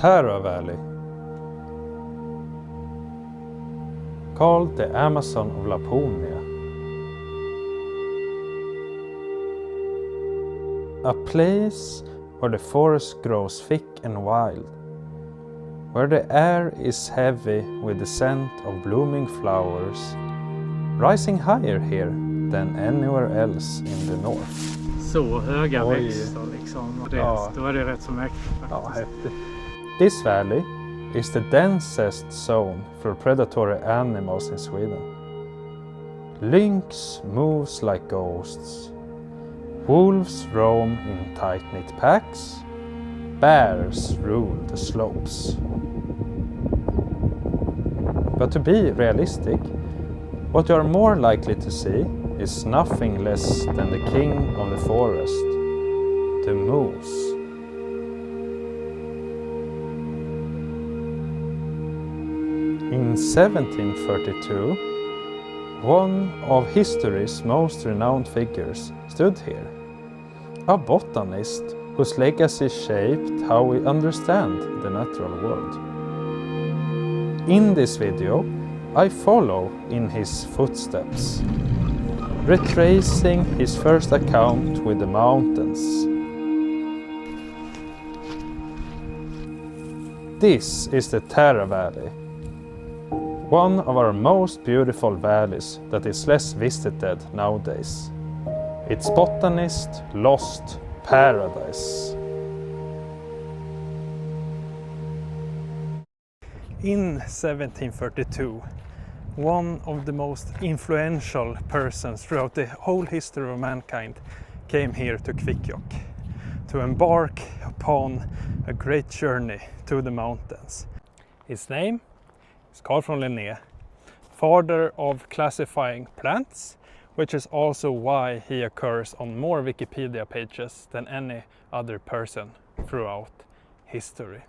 Terra Valley, called the Amazon of Laponia. A place where the forest grows thick and wild, where the air is heavy with the scent of blooming flowers, rising higher here than anywhere else in the north. Så höga växter liksom, då är det rätt så mäktigt. Ja, häftigt. This valley is the densest zone for predatory animals in Sweden. Lynx moves like ghosts. Wolves roam in tight-knit packs. Bears rule the slopes. But to be realistic, what you are more likely to see is nothing less than the king of the forest, the moose. In 1732, one of history's most renowned figures stood here, a botanist whose legacy shaped how we understand the natural world. In this video, I follow in his footsteps, retracing his first account with the mountains. This is the Terra Valley, one of our most beautiful valleys that is less visited nowadays. Its botanist lost paradise. In 1732, one of the most influential persons throughout the whole history of mankind came here to Kvikkjokk to embark upon a great journey to the mountains. His name is called from Linnaeus, father of classifying plants, which is also why he occurs on more Wikipedia pages than any other person throughout history.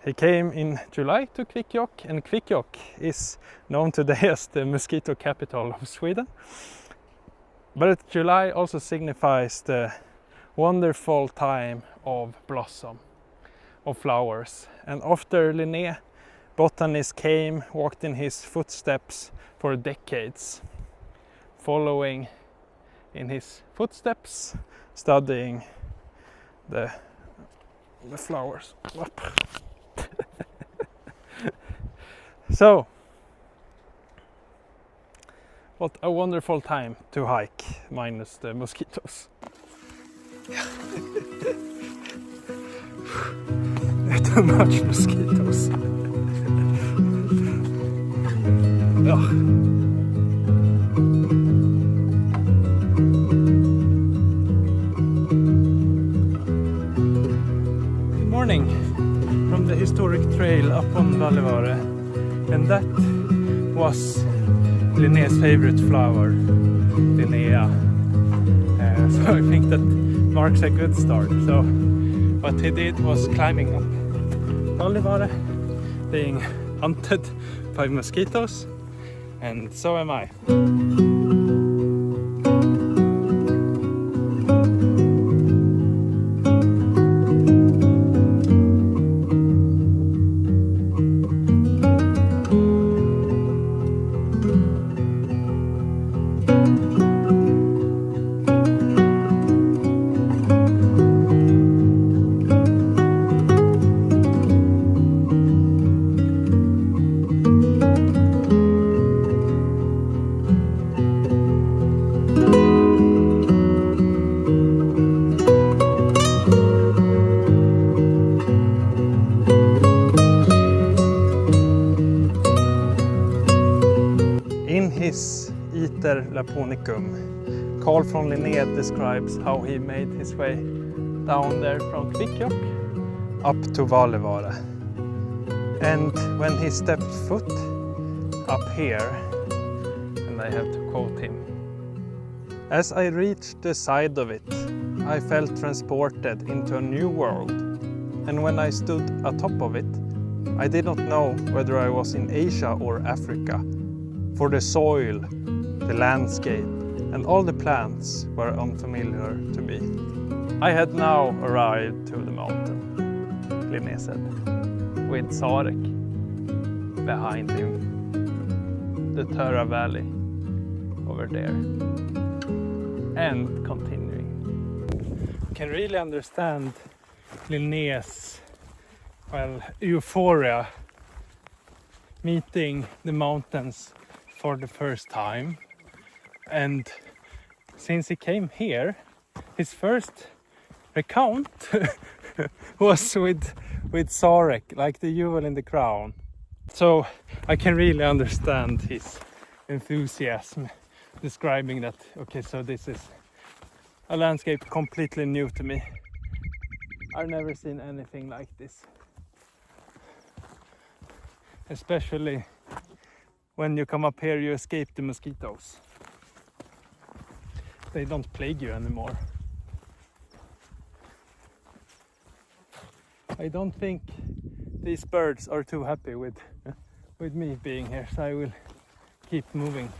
He came in July to Kvikkjokk, and Kvikkjokk is known today as the mosquito capital of Sweden. But July also signifies the wonderful time of blossom, of flowers. And after Linnaeus, botanists came, walked in his footsteps for decades, following in his footsteps, studying the flowers. So, what a wonderful time to hike, minus the mosquitoes. Too much mosquitoes. Good morning from the historic trail up on Balivore, and that was Linnaeus' favorite flower, Linnea. So I think that marks a good start. So what he did was climbing up Balivore, being hunted by mosquitoes, and so am I. Iter Laponicum, Carl von Linné describes how he made his way down there from Kvikkjokk up to Balivore. And when he stepped foot up here, and I have to quote him, "As I reached the side of it, I felt transported into a new world, and when I stood atop of it, I did not know whether I was in Asia or Africa, for the soil, the landscape, and all the plants were unfamiliar to me. I had now arrived to the mountain. Linnaeus said, with Sarek behind him, the Terra Valley over there, and continuing. You can really understand Linnaeus, euphoria, meeting the mountains for the first time. And since he came here, his first recount was with Sarek, like the jewel in the crown. So I can really understand his enthusiasm describing that. Okay, so this is a landscape completely new to me. I've never seen anything like this, especially when you come up here, you escape the mosquitoes. They don't plague you anymore. I don't think these birds are too happy with me being here, so I will keep moving.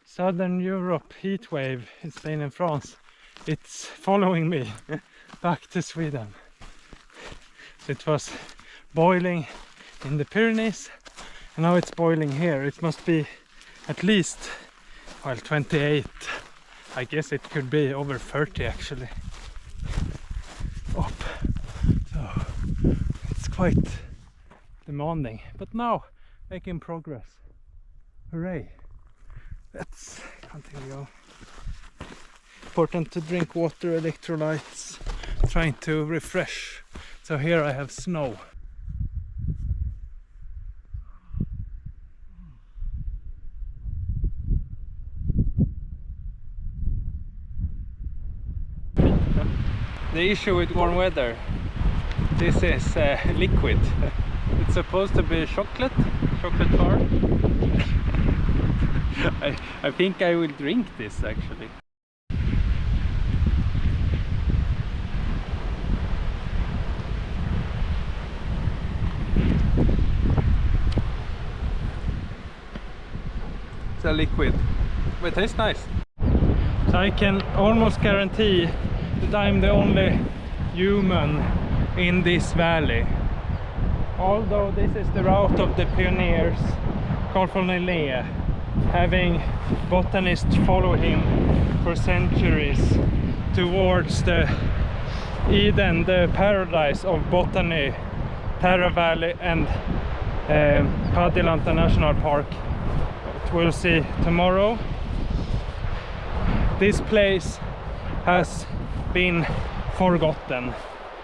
Southern Europe heat wave in Spain and France, it's following me back to Sweden. It was boiling in the Pyrenees and now it's boiling here. It must be at least, well, 28. I guess it could be over 30 actually. Up. So it's quite demanding, but now making progress. Hooray! Let's continue. Important to drink water, electrolytes, trying to refresh. So here I have snow. The issue with warm weather, this is liquid. It's supposed to be chocolate bar. I think I will drink this actually. It's a liquid, but it tastes nice. So I can almost guarantee that I'm the only human in this valley. Although this is the route of the pioneers, called from Linnaeus, having botanists follow him for centuries towards the Eden, the paradise of botany, Terra Valley and Padjelanta National Park. We'll see tomorrow. This place has been forgotten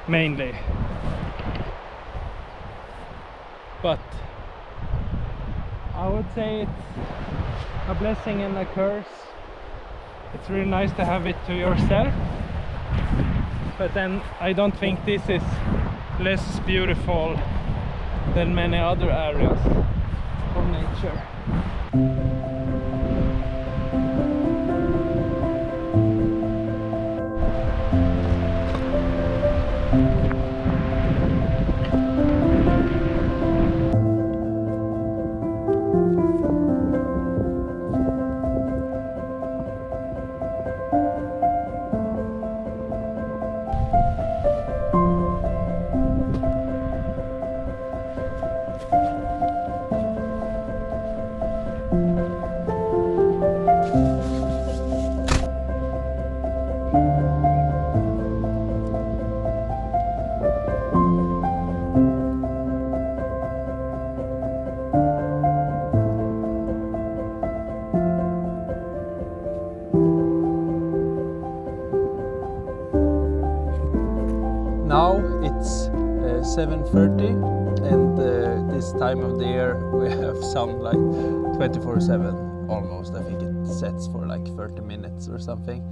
mainly, but I would say it's a blessing and a curse. It's really nice to have it to yourself, but then I don't think this is less beautiful than many other areas of nature. Now it's 7:30, and this time of the year we have sun like 24/7 almost. I think it sets for like 30 minutes or something.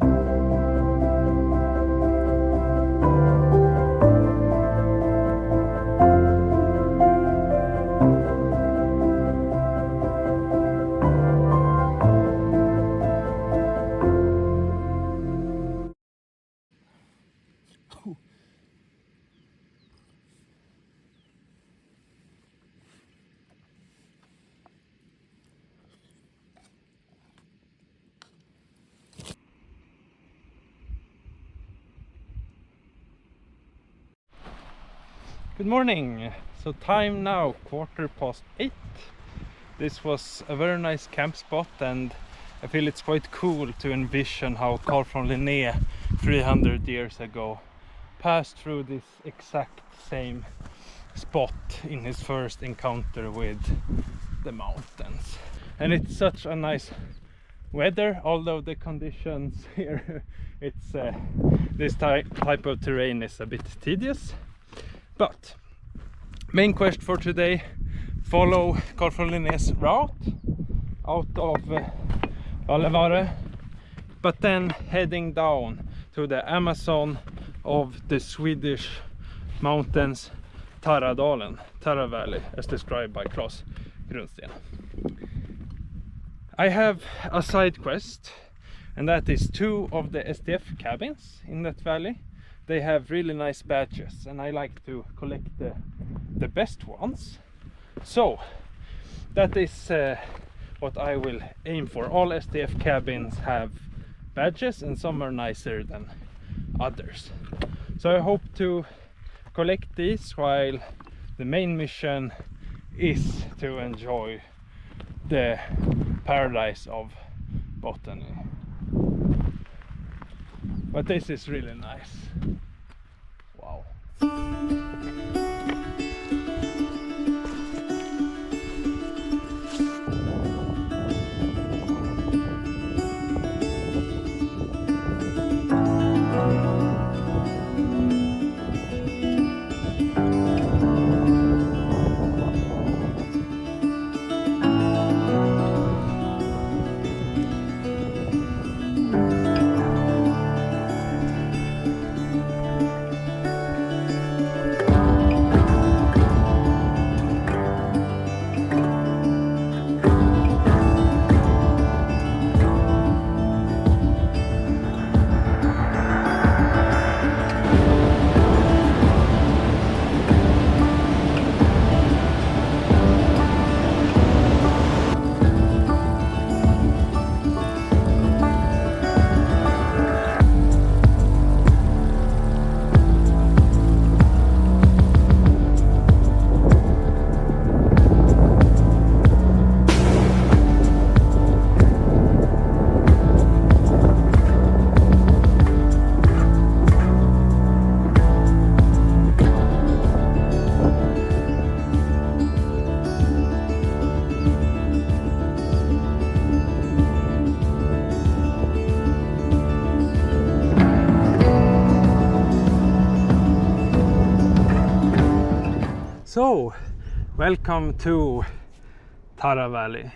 Good morning. So time now 8:15. This was a very nice camp spot, and I feel it's quite cool to envision how Carl from Linnaeus 300 years ago passed through this exact same spot in his first encounter with the mountains. And it's such a nice weather, although the conditions here, it's this type of terrain is a bit tedious. But main quest for today: follow Carl from Linnaeus route out of Balivore, but then heading down to the Amazon of the Swedish mountains, Terra Valley, as described by Claes Grunsten. I have a side quest, and that is 2 of the SDF cabins in that valley. They have really nice badges, and I like to collect the best ones. So that is what I will aim for. All SDF cabins have badges, and some are nicer than others. So I hope to collect these, while the main mission is to enjoy the paradise of botany. But this is really nice. Wow. So, welcome to Terra Valley,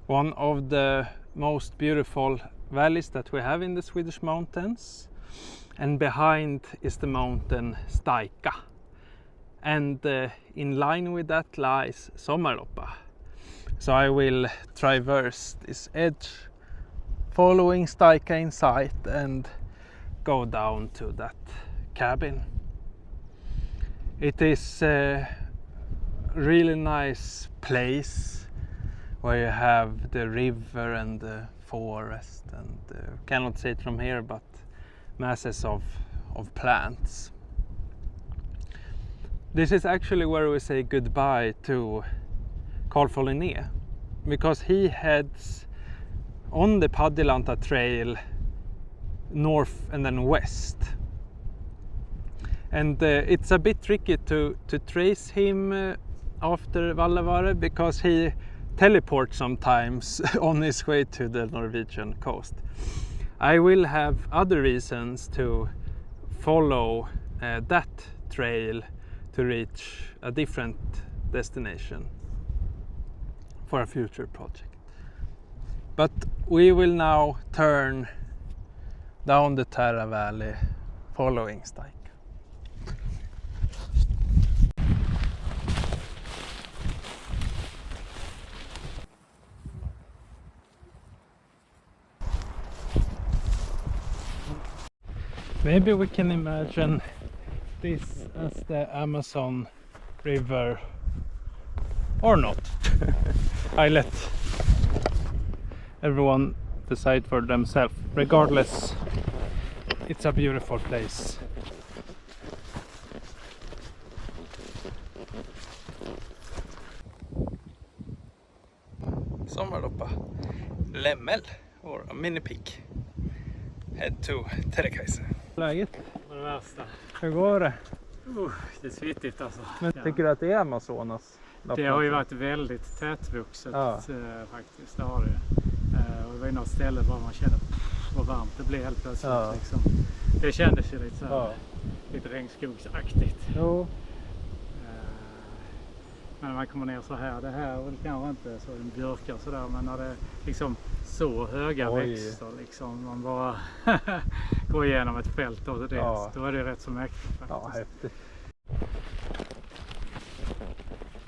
one of the most beautiful valleys that we have in the Swedish mountains. And behind is the mountain Staika. And in line with that lies Sommarloppa. So I will traverse this edge, following Staika in sight, and go down to that cabin. It is really nice place where you have the river and the forest, and cannot see it from here, but masses of plants. This is actually where we say goodbye to Carl von Linnaeus, because he heads on the Padjelanta trail north and then west. And it's a bit tricky to trace him after Balivore, because he teleports sometimes on his way to the Norwegian coast. I will have other reasons to follow that trail to reach a different destination for a future project. But we will now turn down the Terra Valley following Stike. Maybe we can imagine this as the Amazon River or not. I let everyone decide for themselves. Regardless, it's a beautiful place. Sommarloppa Lämmel or a mini peak. Head to Terra. Läget? Det var det värsta. Hur går det? Det är svittigt alltså. Men tycker du att det är Amazonas? Det har ju varit väldigt tätvuxet faktiskt, det har det. Och det var ju något ställe där man kände vad varmt det blev helt plötsligt. Liksom. Det kändes ju lite så här, lite regnskogsaktigt. Jo. Men när man kommer ner så här, det här är kanske inte så en björkar sådär, men när det är liksom så höga växter liksom, man bara går igenom ett fält och det, då är det rätt så mäktigt faktiskt. Ja, häftigt.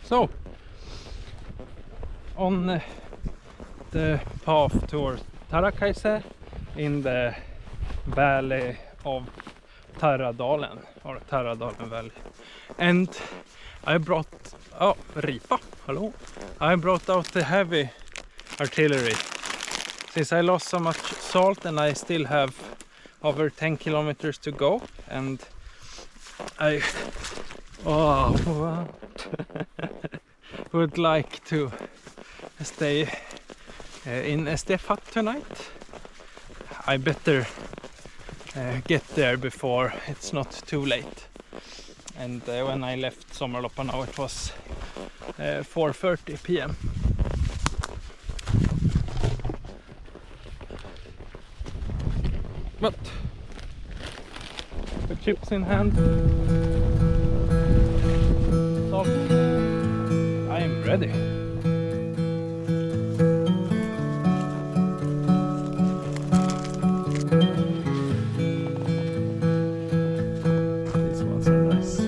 So, on the path toward Terra in the valley of Terradalen, or Terradalen Valley. And I brought, Ripa, hello. I brought out the heavy artillery. Since I lost so much salt and I still have over 10 kilometers to go, and I would like to stay in Estefat tonight. I better get there before it's not too late. And when I left Sommarloppa now it was 4:30 p.m. But the chips in hand, salt, I am ready. These ones are nice.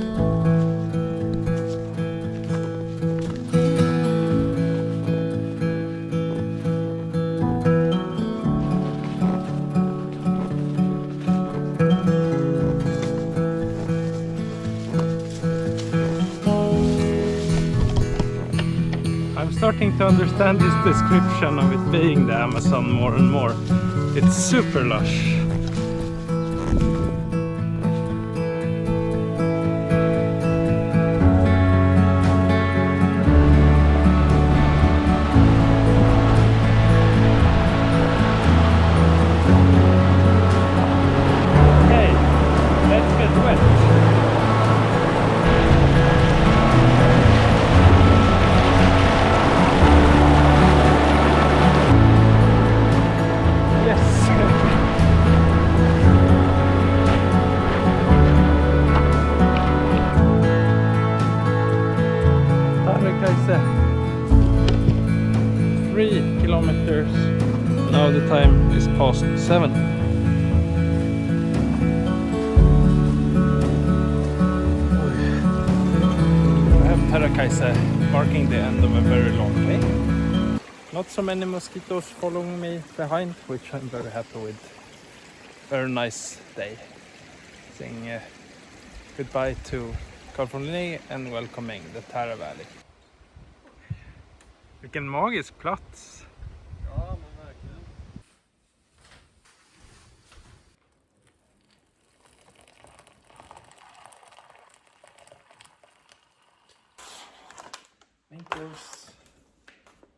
I'm starting to understand this description of it being the Amazon more and more. It's super lush. Okay, let's get wet. Terra, 3 kilometers. Now the time is past 7. I have Terra marking the end of a very long day. Not so many mosquitoes following me behind, which I'm very happy with. Very nice day. Saying goodbye to Linnaeus and welcoming the Terra Valley. Vilken magisk plats! Ja, men verkligen. Mango's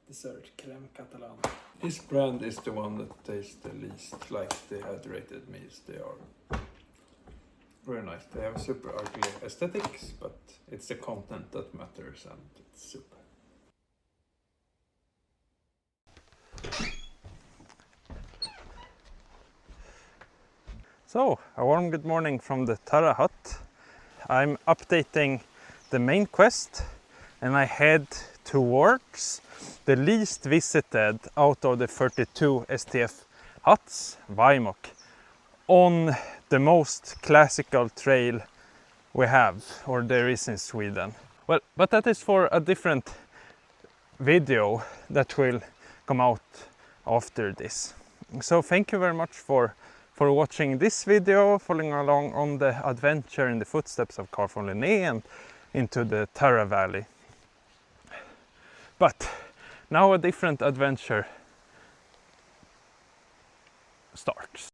dessert crème catalan. This brand is the one that tastes the least like the hydrated meals. They are very nice. They have super ugly aesthetics, but it's the content that matters, and it's super. So, a warm good morning from the Terra hut. I'm updating the main quest and I head towards the least visited out of the 32 STF huts, Vajmok, on the most classical trail we have, or there is in Sweden. Well, but that is for a different video that will come out after this. So thank you very much for watching this video, following along on the adventure in the footsteps of Carl von Linné and into the Terra Valley. But now a different adventure